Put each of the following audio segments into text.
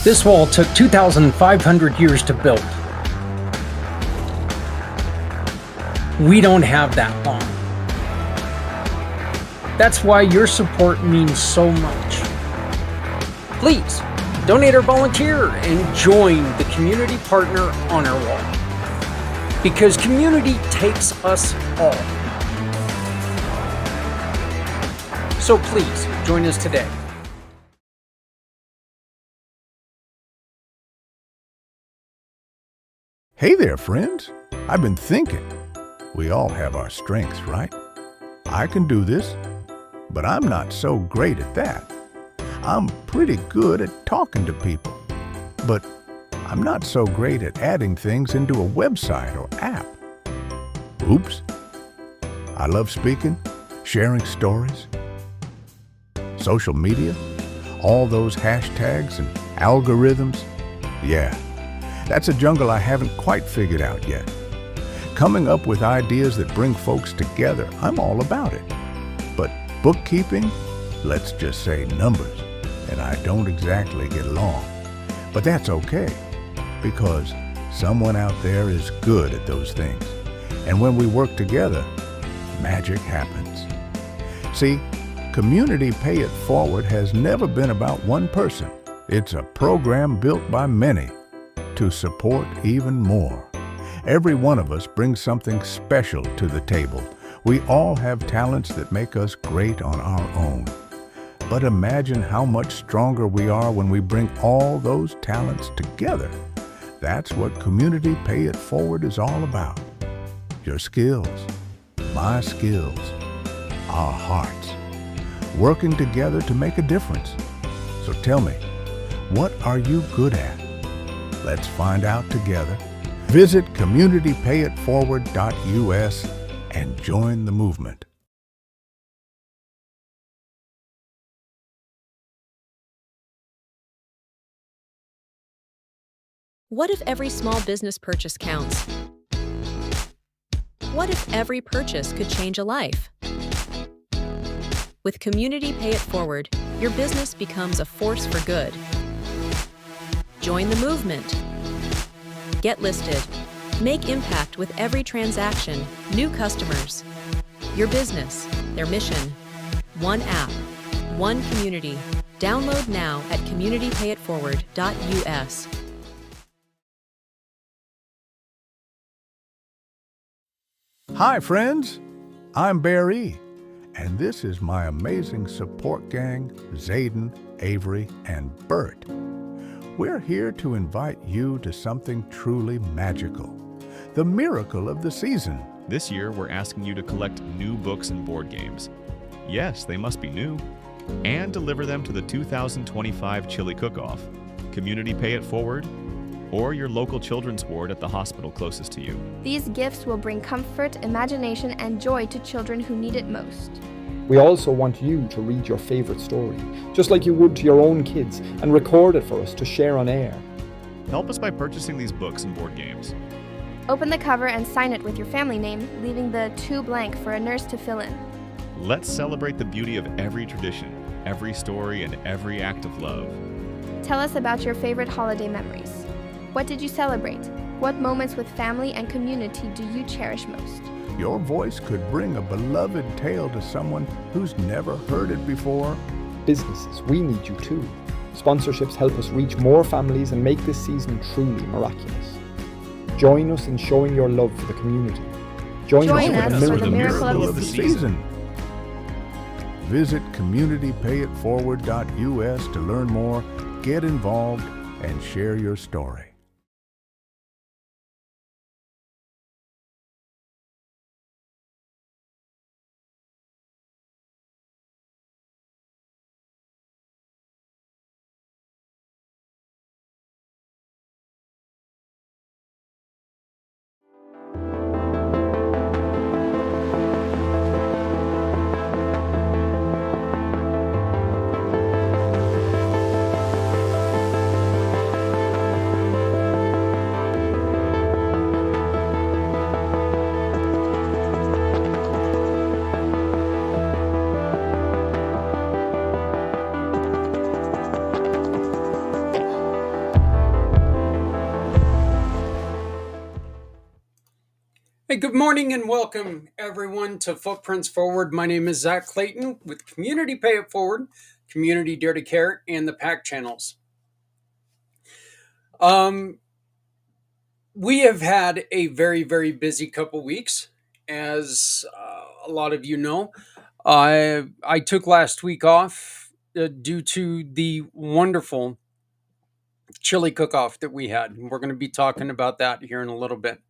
This wall took 2,500 years to build. We don't have that long. That's why your support means so much. Please, donate or volunteer and join the Community Partner Honor Wall. Because community takes us all. So please, join us today. Hey there, friends. I've been thinking. We all have our strengths, right? I can do this, but I'm not so great at that. I'm pretty good at talking to people, but I'm not so great at adding things into a website or app. Oops. I love speaking, sharing stories, social media, all those hashtags and algorithms. Yeah. That's a jungle I haven't quite figured out yet. Coming up with ideas that bring folks together, I'm all about it. But bookkeeping, let's just say numbers, and I don't exactly get along. But that's okay, because someone out there is good at those things. And when we work together, magic happens. See, Community Pay It Forward has never been about one person. It's a program built by many to support even more. Every one of us brings something special to the table. We all have talents that make us great on our own. But imagine how much stronger we are when we bring all those talents together. That's what Community Pay It Forward is all about. Your skills, my skills, our hearts, working together to make a difference. So tell me, what are you good at? Let's find out together. Visit communitypayitforward.us and join the movement. What if every small business purchase counts? What if every purchase could change a life? With Community Pay It Forward, your business becomes a force for good. Join the movement. Get listed. Make impact with every transaction. New customers. Your business, their mission. One app, one community. Download now at communitypayitforward.us. Hi, friends. I'm Barry, and this is my amazing support gang, Zayden, Avery, and Bert. We're here to invite you to something truly magical, the miracle of the season. This year, we're asking you to collect new books and board games. Yes, they must be new. And deliver them to the 2025 Chili Cook-Off, Community Pay It Forward, or your local children's ward at the hospital closest to you. These gifts will bring comfort, imagination, and joy to children who need it most. We also want you to read your favorite story, just like you would to your own kids, and record it for us to share on air. Help us by purchasing these books and board games. Open the cover and sign it with your family name, leaving the "to" blank for a nurse to fill in. Let's celebrate the beauty of every tradition, every story, and every act of love. Tell us about your favorite holiday memories. What did you celebrate? What moments with family and community do you cherish most? Your voice could bring a beloved tale to someone who's never heard it before. Businesses, we need you too. Sponsorships help us reach more families and make this season truly miraculous. Join us in showing your love for the community. Join us for the miracle of the season. Visit communitypayitforward.us to learn more, get involved, and share your story. Hey, good morning and welcome everyone to Footprints Forward. My name is Zak Clayton with Community Pay It Forward, Community Dare to Care, and the PAC channels. We have had a very, very busy couple weeks, as a lot of you know. I took last week off due to the wonderful chili cook-off that we had. We're going to be talking about that here in a little bit.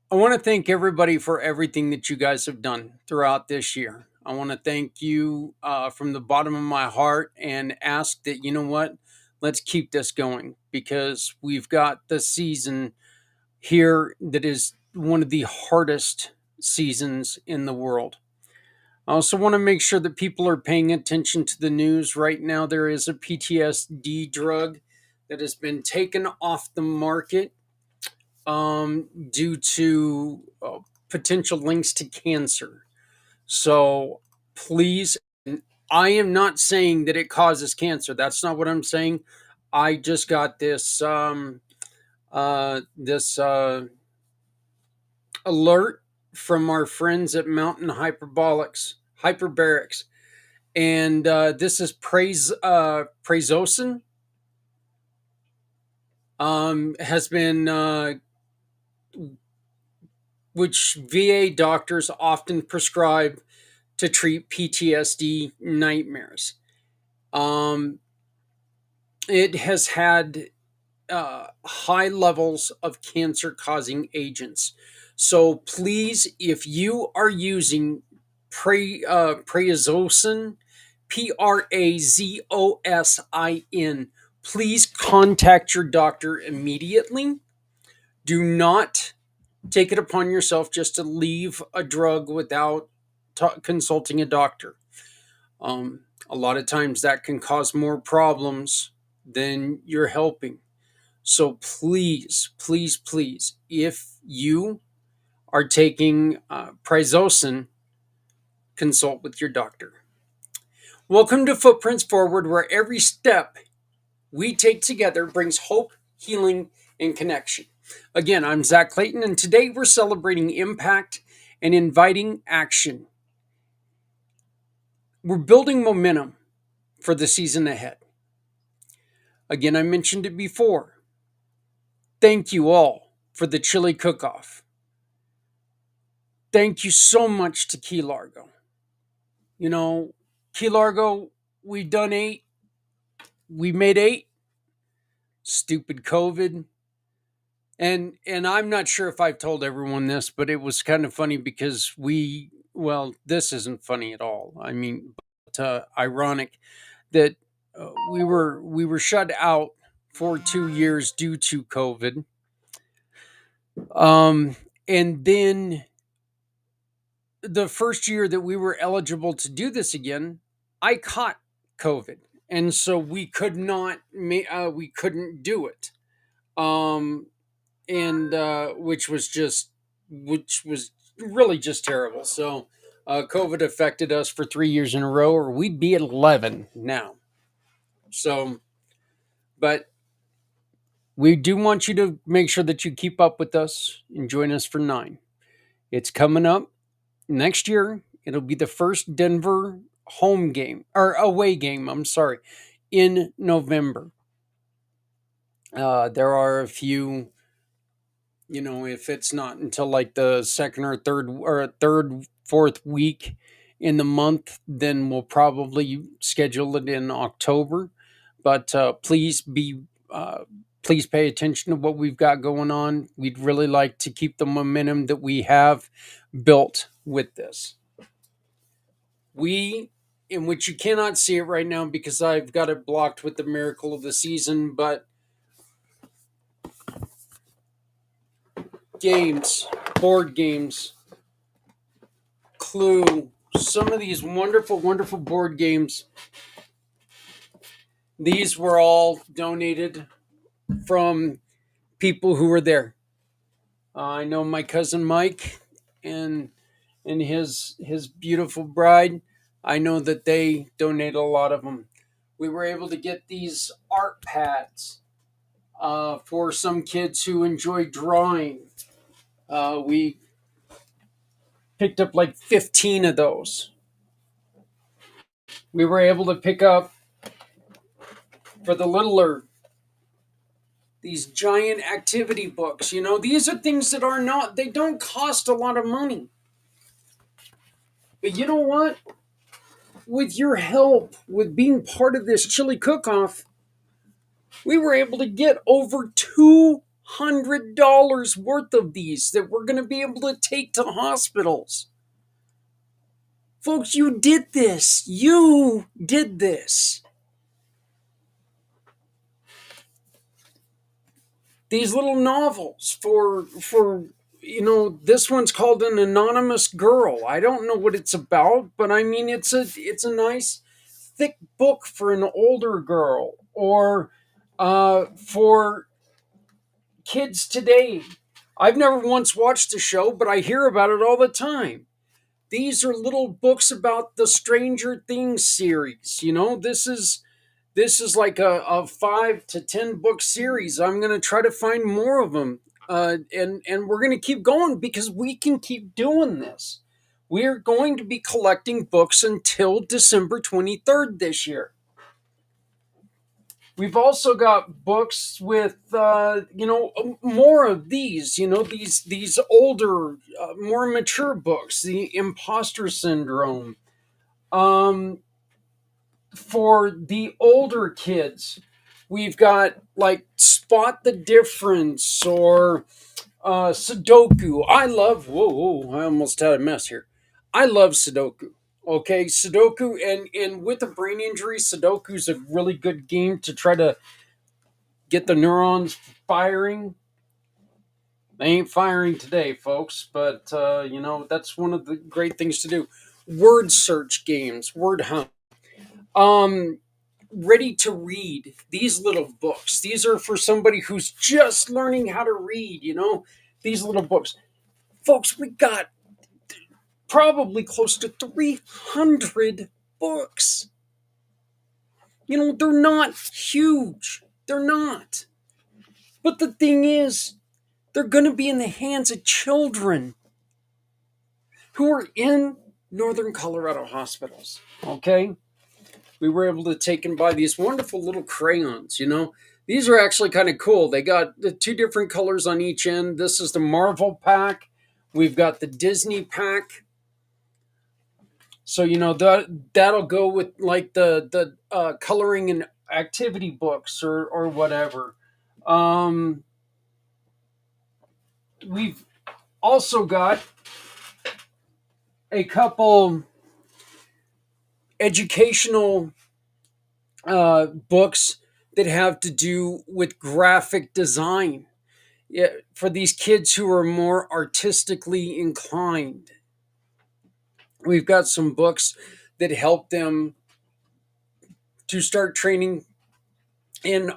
I want to thank everybody for everything that you guys have done throughout this year. I want to thank you from the bottom of my heart and ask that, you know what, let's keep this going, because we've got the season here that is one of the hardest seasons in the world. I also want to make sure that people are paying attention to the news. Right now, there is a PTSD drug that has been taken off the market due to potential links to cancer. So please, I am not saying that it causes cancer. That's not what I'm saying. I just got this alert from our friends at Mountain Hyperbarics, and this is Prazosin. Has been which VA doctors often prescribe to treat PTSD nightmares. It has had high levels of cancer causing agents. So please, if you are using Prazosin, Prazosin, please contact your doctor immediately. Do not take it upon yourself just to leave a drug without consulting a doctor. A lot of times that can cause more problems than you're helping. So please, please, please, if you are taking Prazosin, consult with your doctor. Welcome to Footprints Forward, where every step we take together brings hope, healing, and connection. Again, I'm Zak Clayton, and today we're celebrating impact and inviting action. We're building momentum for the season ahead. Again, I mentioned it before. Thank you all for the chili cook-off. Thank you so much to Key Largo. You know, Key Largo, we've done 8. We made 8. Stupid COVID. And I'm not sure if I've told everyone this, but it was kind of funny because this isn't funny at all. I mean, but ironic that we were shut out for 2 years due to COVID. And then the first year that we were eligible to do this again, I caught COVID, and so we couldn't do it. Which was really just terrible. So COVID affected us for 3 years in a row, or we'd be at 11 now. So, but we do want you to make sure that you keep up with us and join us for 9. It's coming up next year. It'll be the first Denver home game or away game. I'm sorry, in November. There are a few. If it's not until like the second or third, fourth week in the month, then we'll probably schedule it in October. But please pay attention to what we've got going on. We'd really like to keep the momentum that we have built with this. In which you cannot see it right now because I've got it blocked with the miracle of the season, but games, board games, Clue, some of these wonderful, wonderful board games. These were all donated from people who were there. I know my cousin Mike and his beautiful bride. I know that they donate a lot of them. We were able to get these art pads for some kids who enjoy drawing. We picked up like 15 of those. We were able to pick up for the littler these giant activity books. These are things that are not, they don't cost a lot of money. But you know what? With your help, with being part of this chili cook-off, we were able to get over $200 worth of these that we're going to be able to take to hospitals. Folks, you did this. You did this. These little novels for this one's called An Anonymous Girl. I don't know what it's about, but I mean it's a nice thick book for an older girl, or for kids today. I've never once watched the show, but I hear about it all the time. These are little books about the Stranger Things series. This is like a 5 to 10 book series. I'm going to try to find more of them. And we're going to keep going because we can keep doing this. We're going to be collecting books until December 23rd this year. We've also got books with, more of these, these older, more mature books, the Imposter Syndrome. For the older kids, we've got like Spot the Difference, or Sudoku. I almost had a mess here. I love Sudoku. Okay, Sudoku, and with a brain injury, Sudoku's a really good game to try to get the neurons firing. They ain't firing today, folks, but that's one of the great things to do. Word search games, word hunt. Ready to read. These little books. These are for somebody who's just learning how to read. These little books, folks. We got probably close to 300 books. They're not huge. They're not. But the thing is, they're going to be in the hands of children who are in northern Colorado hospitals. Okay? We were able to take and buy these wonderful little crayons. These are actually kind of cool. They got the 2 different colors on each end. This is the Marvel pack. We've got the Disney pack. So that'll go with like the coloring and activity books or whatever. We've also got a couple educational books that have to do with graphic design, for these kids who are more artistically inclined. We've got some books that help them to start training in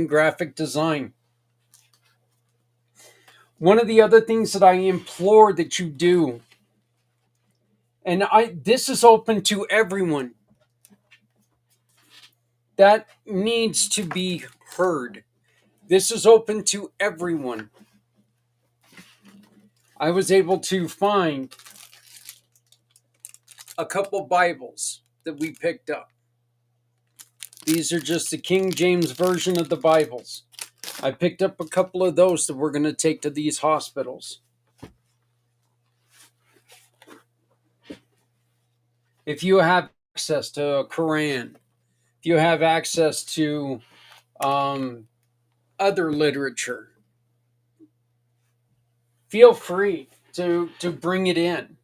graphic design. One of the other things that I implore that you do, and this is open to everyone that needs to be heard. This is open to everyone. I was able to find a couple Bibles that we picked up. These are just the King James Version of the Bibles. I picked up a couple of those that we're going to take to these hospitals. If you have access to a Quran, if you have access to other literature, feel free to bring it in.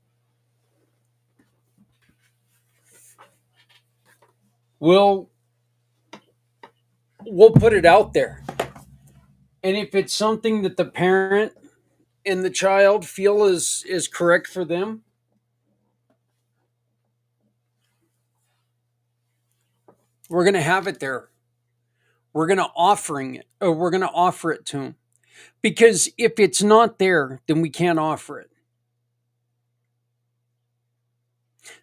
We'll put it out there. And if it's something that the parent and the child feel is correct for them, we're going to have it there. We're going to offer it to them. Because if it's not there, then we can't offer it.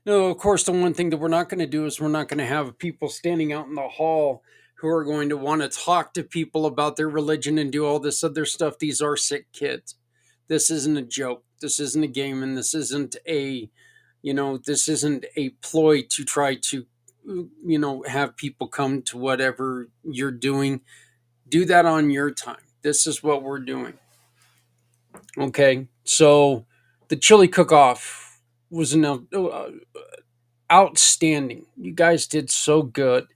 No, of course, the one thing that we're not going to do is we're not going to have people standing out in the hall who are going to want to talk to people about their religion and do all this other stuff. These are sick kids. This isn't a joke. This isn't a game, and this isn't a, this isn't a ploy to try to, have people come to whatever you're doing. Do that on your time. This is what we're doing. Okay, so the chili cook-off was outstanding. You guys did so good.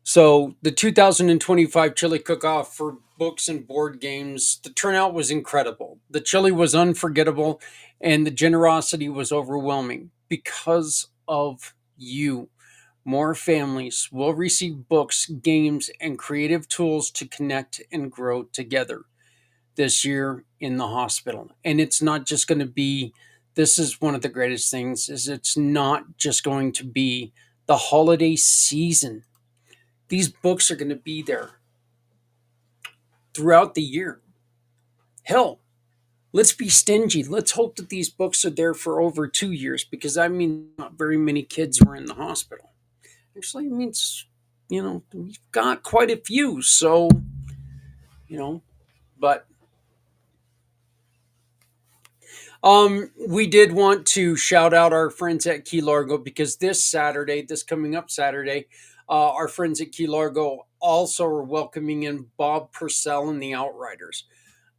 So the 2025 chili cook-off for books and board games, the turnout was incredible. The chili was unforgettable, and the generosity was overwhelming because of you. More families will receive books, games, and creative tools to connect and grow together this year in the hospital. And it's not just going to be, this is one of the greatest things, is it's not just going to be the holiday season. These books are going to be there throughout the year. Hell, let's be stingy. Let's hope that these books are there for over 2 years, because I mean, not very many kids were in the hospital. Actually, it means, we've got quite a few. So, but we did want to shout out our friends at Key Largo, because this coming up Saturday, our friends at Key Largo also are welcoming in Bob Purcell and the Outriders.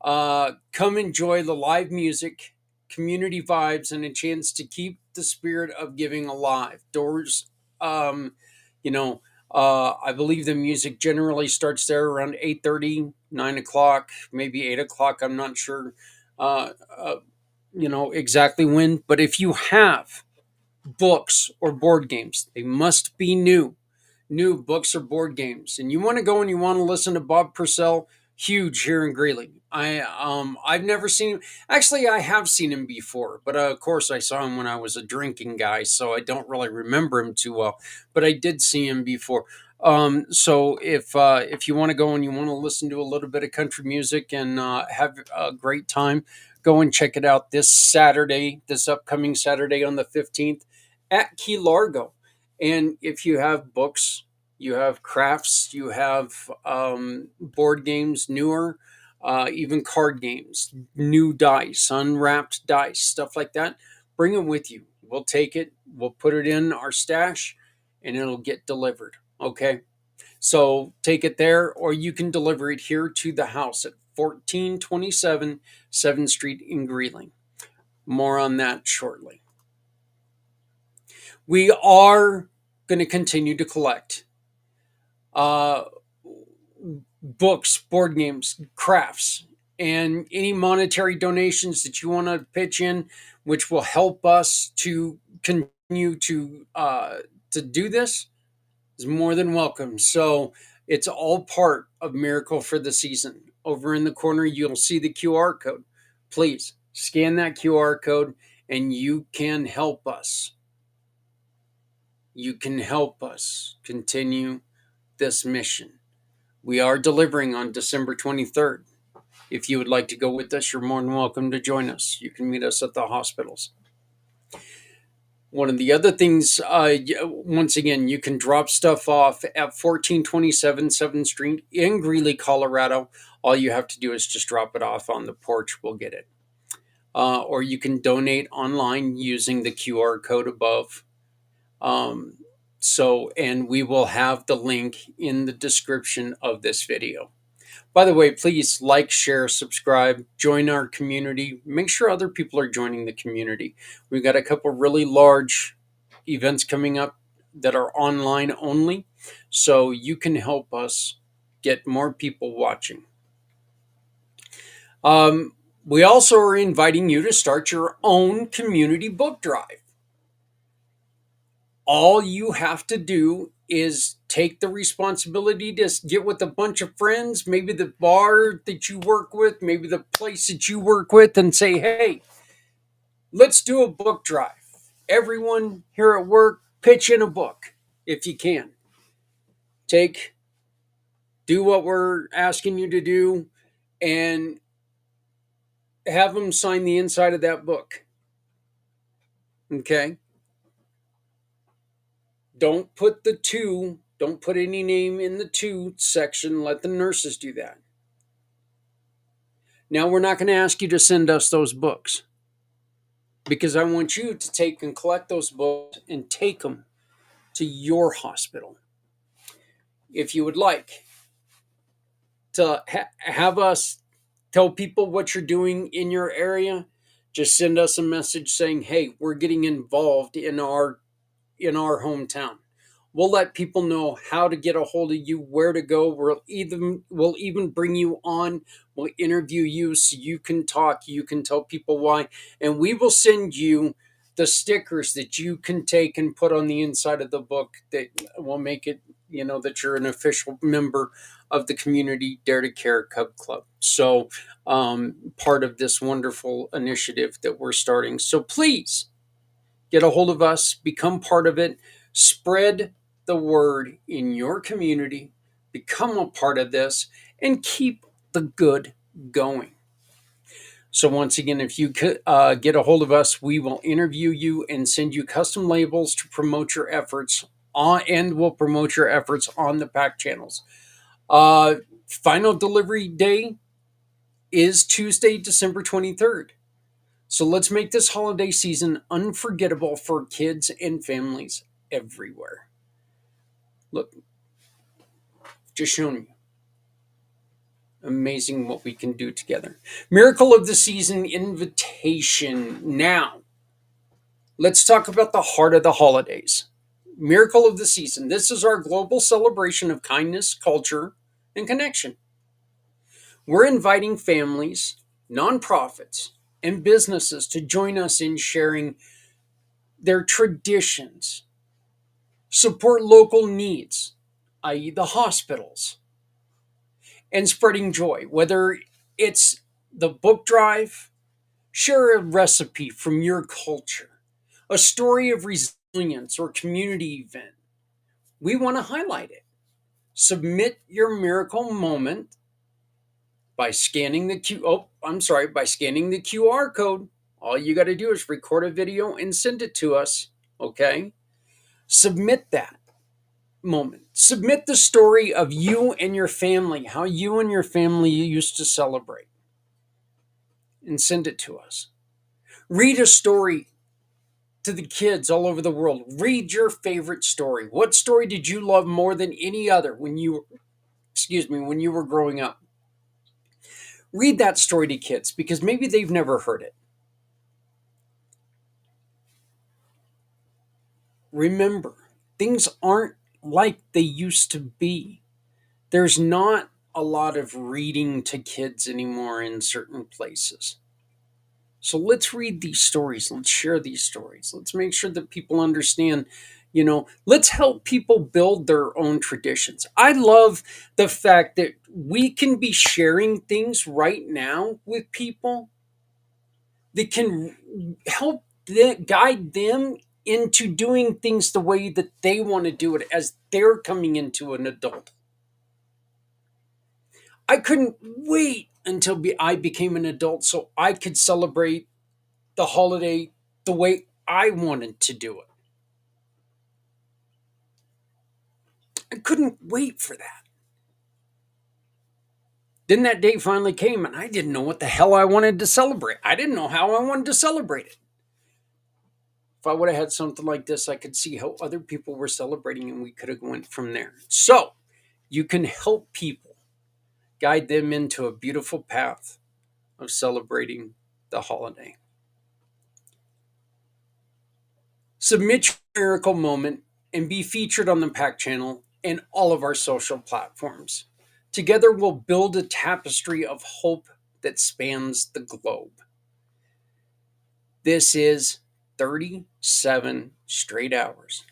Come enjoy the live music, community vibes, and a chance to keep the spirit of giving alive. Doors, you know, I believe the music generally starts there around 8:30, 9 o'clock, maybe 8 o'clock. I'm not sure, uh, uh, exactly when. But if you have books or board games, they must be new books or board games, and you want to go and you want to listen to Bob Purcell, huge here in Greeley. I've never seen him. Actually, I have seen him before, but of course I saw him when I was a drinking guy, so I don't really remember him too well. But I did see him before. So if you want to go and you want to listen to a little bit of country music and have a great time, go and check it out this upcoming Saturday on the 15th at Key Largo. And if you have books, you have crafts, you have board games, newer, even card games, new dice, unwrapped dice, stuff like that, bring them with you. We'll take it, we'll put it in our stash, and it'll get delivered. Okay. So take it there, or you can deliver it here to the house at 1427 7th Street in Greeley. More on that shortly. We are going to continue to collect uh, books, board games, crafts, and any monetary donations that you want to pitch in, which will help us to continue to do this, is more than welcome. So it's all part of Miracle for the Season. Over in the corner, you'll see the QR code. Please scan that QR code, and you can help us. You can help us continue this mission. We are delivering on December 23rd. If you would like to go with us, you're more than welcome to join us. You can meet us at the hospitals. One of the other things, once again, you can drop stuff off at 1427 7th Street in Greeley, Colorado. All you have to do is just drop it off on the porch. We'll get it. Or you can donate online using the QR code above. And we will have the link in the description of this video. By the way, please like, share, subscribe, join our community. Make sure other people are joining the community. We've got a couple really large events coming up that are online only, so you can help us get more people watching. We also are inviting you to start your own community book drive. All you have to do is take the responsibility to get with a bunch of friends, maybe the bar that you work with, maybe the place that you work with, and say, hey, let's do a book drive. Everyone here at work, pitch in a book if you can. Do what we're asking you to do, and have them sign the inside of that book. Okay? Don't put any name in the to section. Let the nurses do that. Now, we're not going to ask you to send us those books because I want you to take and collect those books and take them to your hospital. If you would like to have us tell people what you're doing in your area, just send us a message saying, hey, we're getting involved in our hometown. We'll let people know how to get a hold of you, where to go. We'll even bring you on. We'll interview you so you can talk. You can tell people why, and we will send you the stickers that you can take and put on the inside of the book that will make it, that you're an official member of the Community Dare to Care Cub Club. So, part of this wonderful initiative that we're starting. So please get a hold of us, become part of it, spread the word in your community, become a part of this, and keep the good going. So once again, if you could get a hold of us, we will interview you and send you custom labels to promote your efforts and we'll promote your efforts on the PAC channels. Final delivery day is Tuesday, December 23rd. So let's make this holiday season unforgettable for kids and families everywhere. Look, just showing you. Amazing what we can do together. Miracle of the Season invitation. Now, let's talk about the heart of the holidays. Miracle of the Season. This is our global celebration of kindness, culture, and connection. We're inviting families, nonprofits, and businesses to join us in sharing their traditions, support local needs, i.e., the hospitals, and spreading joy, whether it's the book drive, share a recipe from your culture, a story of resilience or community event. We want to highlight it. Submit your miracle moment by scanning the by scanning the QR code. All you got to do is record a video and send it to us, okay? Submit that moment. Submit the story of you and your family, how you and your family used to celebrate, and send it to us. Read a story to the kids all over the world. Read your favorite story. What story did you love more than any other when you were growing up? Read that story to kids because maybe they've never heard it. Remember, things aren't like they used to be. There's not a lot of reading to kids anymore in certain places. So let's read these stories. Let's share these stories. Let's make sure that people understand, let's help people build their own traditions. I love the fact that we can be sharing things right now with people that can help guide them into doing things the way that they want to do it as they're coming into an adult. I couldn't wait until I became an adult so I could celebrate the holiday the way I wanted to do it. I couldn't wait for that. Then that day finally came and I didn't know what the hell I wanted to celebrate. I didn't know how I wanted to celebrate it. If I would have had something like this, I could see how other people were celebrating and we could have went from there. So you can help people, guide them into a beautiful path of celebrating the holiday. Submit your miracle moment and be featured on the PAC channel and all of our social platforms. Together we'll build a tapestry of hope that spans the globe. This is 37 straight hours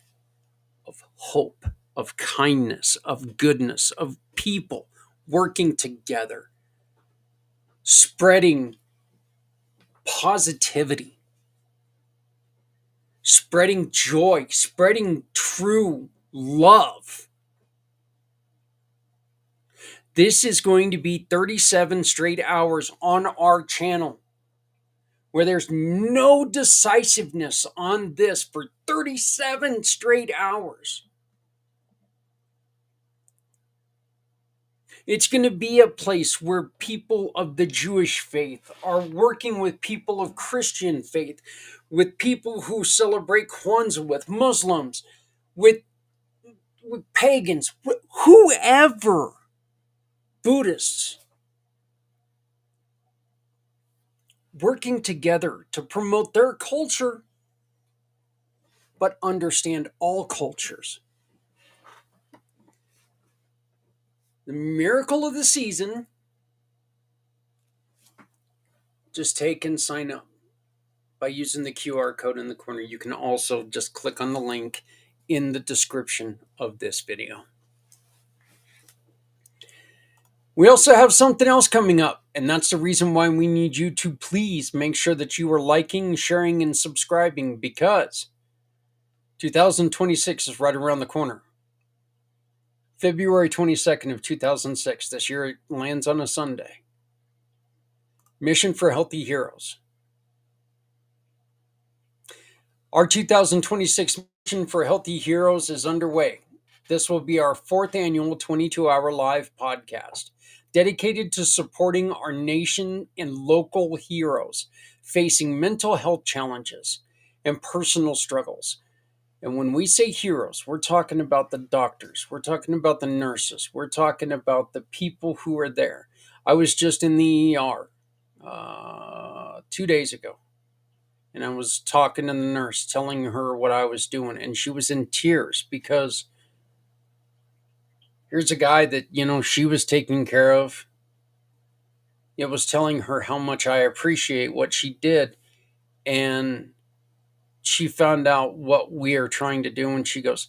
of hope, of kindness, of goodness, of people working together, spreading positivity, spreading joy, spreading true love. This is going to be 37 straight hours on our channel where there's no decisiveness on this for 37 straight hours. It's going to be a place where people of the Jewish faith are working with people of Christian faith, with people who celebrate Kwanzaa, with Muslims, with, with pagans, whoever, Buddhists, working together to promote their culture, but understand all cultures. The miracle of the season, just take and sign up by using the QR code in the corner. You can also just click on the link in the description of this video. We also have something else coming up, and that's the reason why we need you to please make sure that you are liking, sharing, and subscribing, because 2026 is right around the corner. February 22nd of 2006, this year it lands on a Sunday. Mission for Healthy Heroes. Our 2026 Mission for Healthy Heroes is underway. This will be our 4th annual 22-hour live podcast dedicated to supporting our nation and local heroes facing mental health challenges and personal struggles. And when we say heroes, we're talking about the doctors, we're talking about the nurses, we're talking about the people who are there. I was just in the ER 2 days ago, and I was talking to the nurse, telling her what I was doing, and she was in tears because here's a guy that, she was taking care of. It was telling her how much I appreciate what she did, and she found out what we are trying to do, and she goes,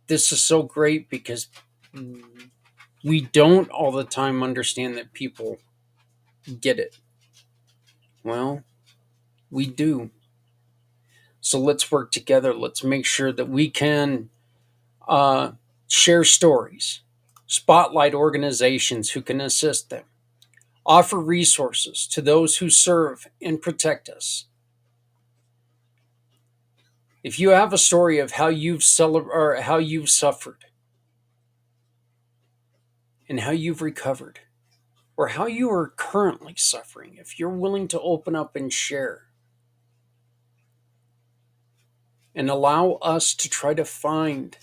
this is so great because we don't all the time understand that people get it. Well, we do. So let's work together. Let's make sure that we can share stories, spotlight organizations who can assist them, offer resources to those who serve and protect us. If you have a story of how you've suffered and how you've recovered, or how you are currently suffering, if you're willing to open up and share and allow us to try to find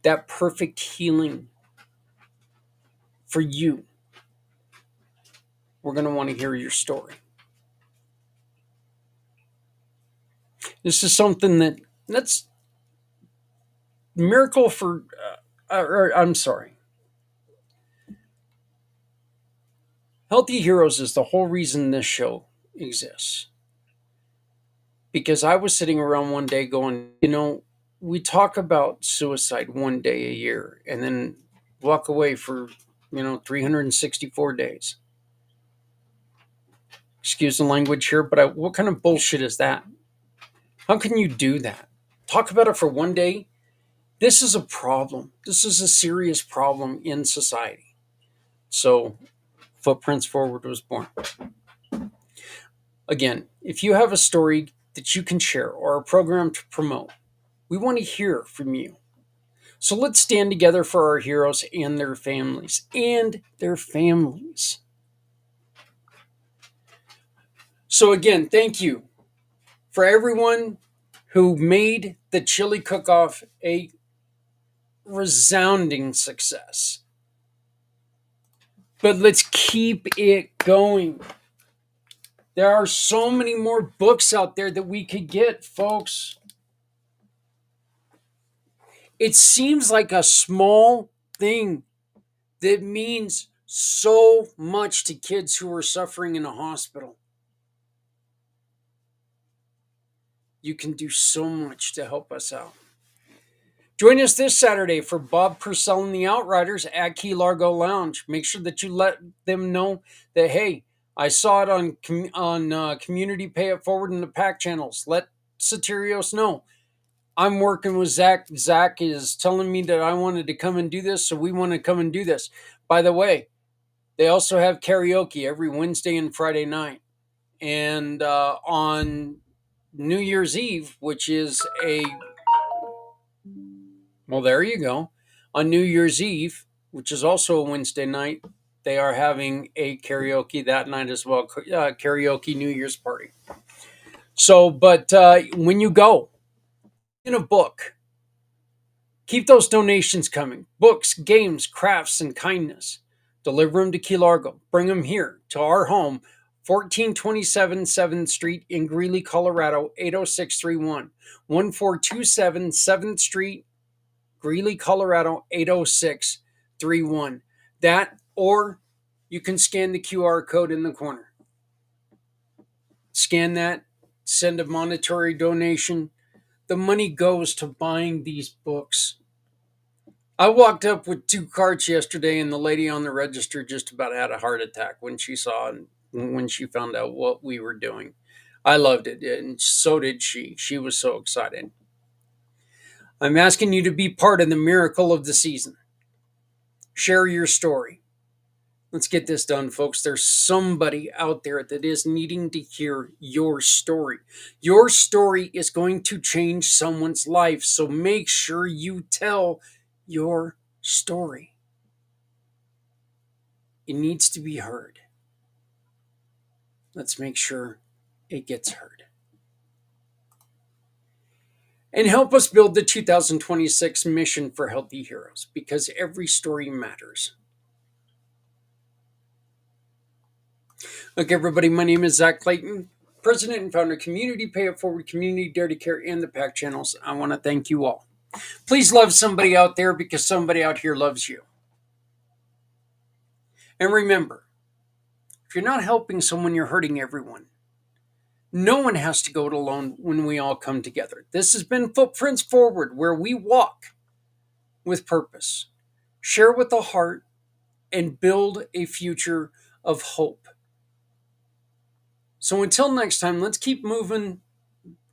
that perfect healing for you, we're going to want to hear your story. This is something that's miracle for, Healthy Heroes is the whole reason this show exists. Because I was sitting around one day going, we talk about suicide one day a year and then walk away for, 364 days. Excuse the language here, but what kind of bullshit is that? How can you do that? Talk about it for one day? This is a problem. This is a serious problem in society. So, Footprints Forward was born. Again, if you have a story that you can share or a program to promote, we want to hear from you. So let's stand together for our heroes and their families. So again, thank you for everyone who made the chili cook-off a resounding success. But let's keep it going. There are so many more books out there that we could get, folks. It seems like a small thing that means so much to kids who are suffering in a hospital. You can do so much to help us out. Join us this Saturday for Bob Purcell and the Outriders at Key Largo Lounge. Make sure that you let them know that, hey, I saw it on Community Pay It Forward in the PAC channels. Let Satirios know. I'm working with Zak. Zak is telling me that I wanted to come and do this, so we want to come and do this. By the way, they also have karaoke every Wednesday and Friday night. And on New Year's Eve, which is well, there you go. On New Year's Eve, which is also a Wednesday night, they are having a karaoke that night as well, karaoke New Year's party. So, but when you go in a book, keep those donations coming. Books, games, crafts, and kindness. Deliver them to Key Largo. Bring them here to our home, 1427 7th Street in Greeley, Colorado, 80631. 1427 7th Street, Greeley, Colorado, 80631. That, or you can scan the QR code in the corner. Scan that, send a monetary donation. The money goes to buying these books. I walked up with 2 carts yesterday, and the lady on the register just about had a heart attack when she saw and when she found out what we were doing. I loved it, and so did she. She was so excited. I'm asking you to be part of the miracle of the season. Share your story. Let's get this done, folks. There's somebody out there that is needing to hear your story. Your story is going to change someone's life, so make sure you tell your story. It needs to be heard. Let's make sure it gets heard. And help us build the 2026 mission for Healthy Heroes, because every story matters. Look, everybody, my name is Zak Clayton, president and founder of Community Pay It Forward, Community Dare to Care, and the PAC channels. I want to thank you all. Please love somebody out there, because somebody out here loves you. And remember, if you're not helping someone, you're hurting everyone. No one has to go it alone when we all come together. This has been Footprints Forward, where we walk with purpose, share with the heart, and build a future of hope. So until next time, let's keep moving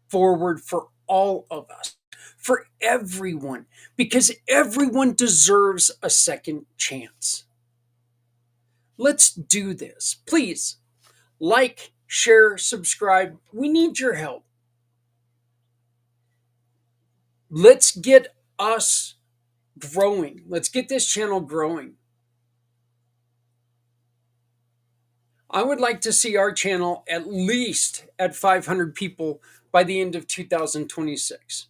forward for all of us, for everyone, because everyone deserves a second chance. Let's do this. Please like, share, subscribe. We need your help. Let's get us growing. Let's get this channel growing. I would like to see our channel at least at 500 people by the end of 2026.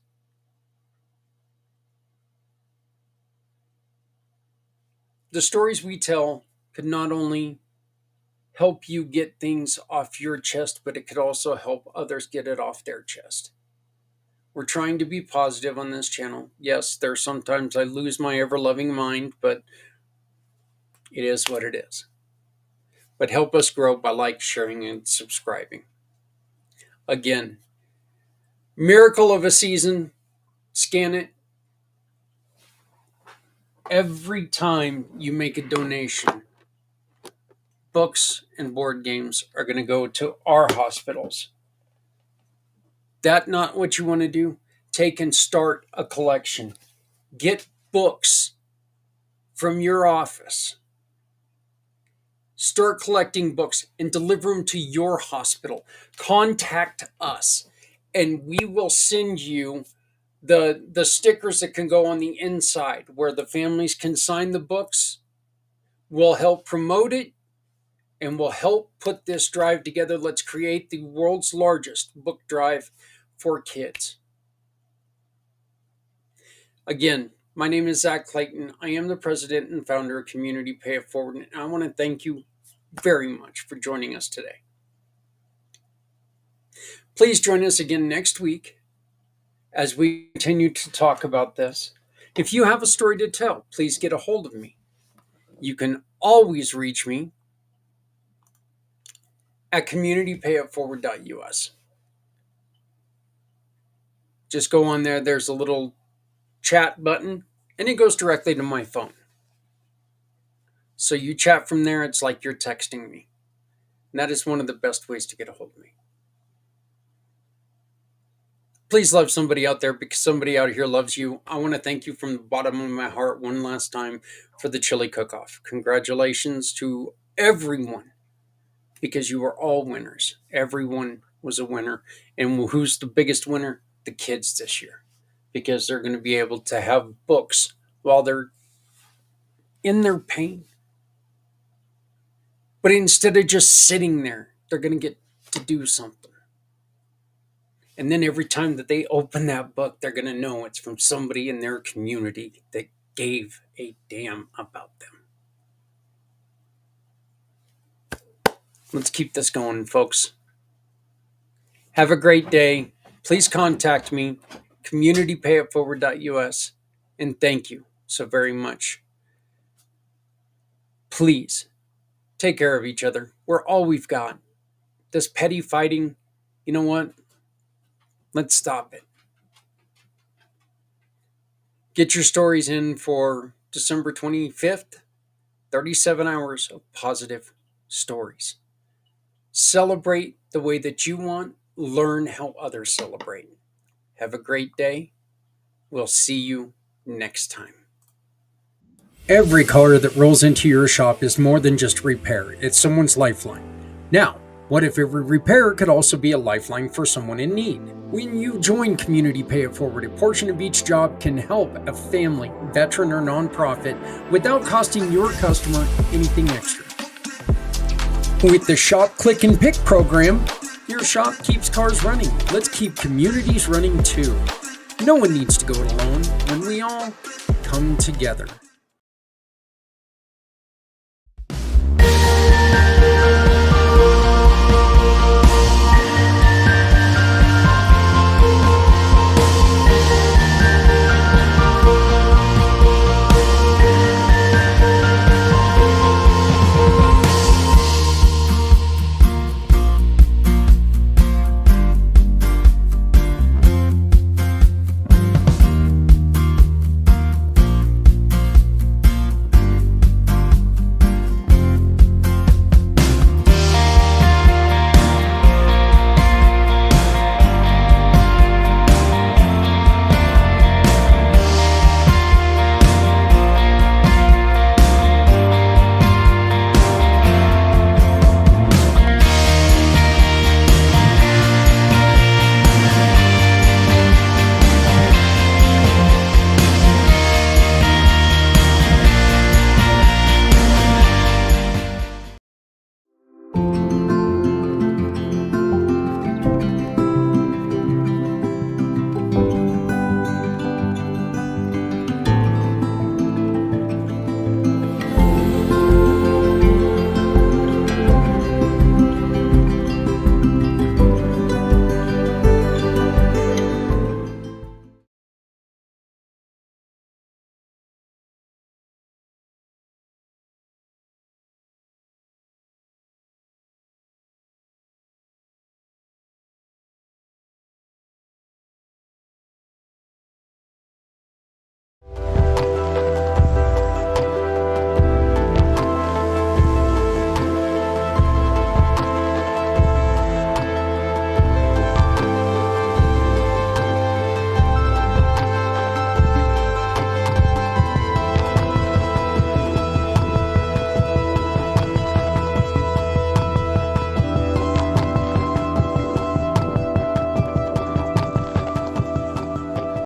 The stories we tell could not only help you get things off your chest, but it could also help others get it off their chest. We're trying to be positive on this channel. Yes, there's sometimes I lose my ever-loving mind, but it is what it is. But help us grow by like, sharing, and subscribing. Again, miracle of a season. Scan it. Every time you make a donation, books and board games are going to go to our hospitals. That not what you want to do? Take and start a collection. Get books from your office. Start collecting books and deliver them to your hospital. Contact us, and we will send you the stickers that can go on the inside where the families can sign the books. We'll help promote it, and we'll help put this drive together. Let's create the world's largest book drive for kids. Again, my name is Zak Clayton. I am the president and founder of Community Pay It Forward, and I want to thank you very much for joining us today. Please join us again next week as we continue to talk about this. If you have a story to tell, please get a hold of me. You can always reach me at communitypayitforward.us. Just go on there. There's a little chat button, and it goes directly to my phone. So you chat from there. It's like you're texting me. And that is one of the best ways to get a hold of me. Please love somebody out there, because somebody out here loves you. I want to thank you from the bottom of my heart one last time for the chili cook-off. Congratulations to everyone, because you were all winners. Everyone was a winner. And who's the biggest winner? The kids this year, because they're going to be able to have books while they're in their pain. But instead of just sitting there, they're going to get to do something. And then every time that they open that book, they're going to know it's from somebody in their community that gave a damn about them. Let's keep this going, folks. Have a great day. Please contact me, communitypayitforward.us, and thank you so very much. Please take care of each other. We're all we've got. This petty fighting, you know what? Let's stop it. Get your stories in for December 25th. 37 hours of positive stories. Celebrate the way that you want. Learn how others celebrate. Have a great day. We'll see you next time. Every car that rolls into your shop is more than just repair. It's someone's lifeline. Now, what if every repair could also be a lifeline for someone in need? When you join Community Pay It Forward, a portion of each job can help a family, veteran, or nonprofit without costing your customer anything extra. With the Shop, Click, and Pick program, your shop keeps cars running. Let's keep communities running too. No one needs to go it alone when we all come together.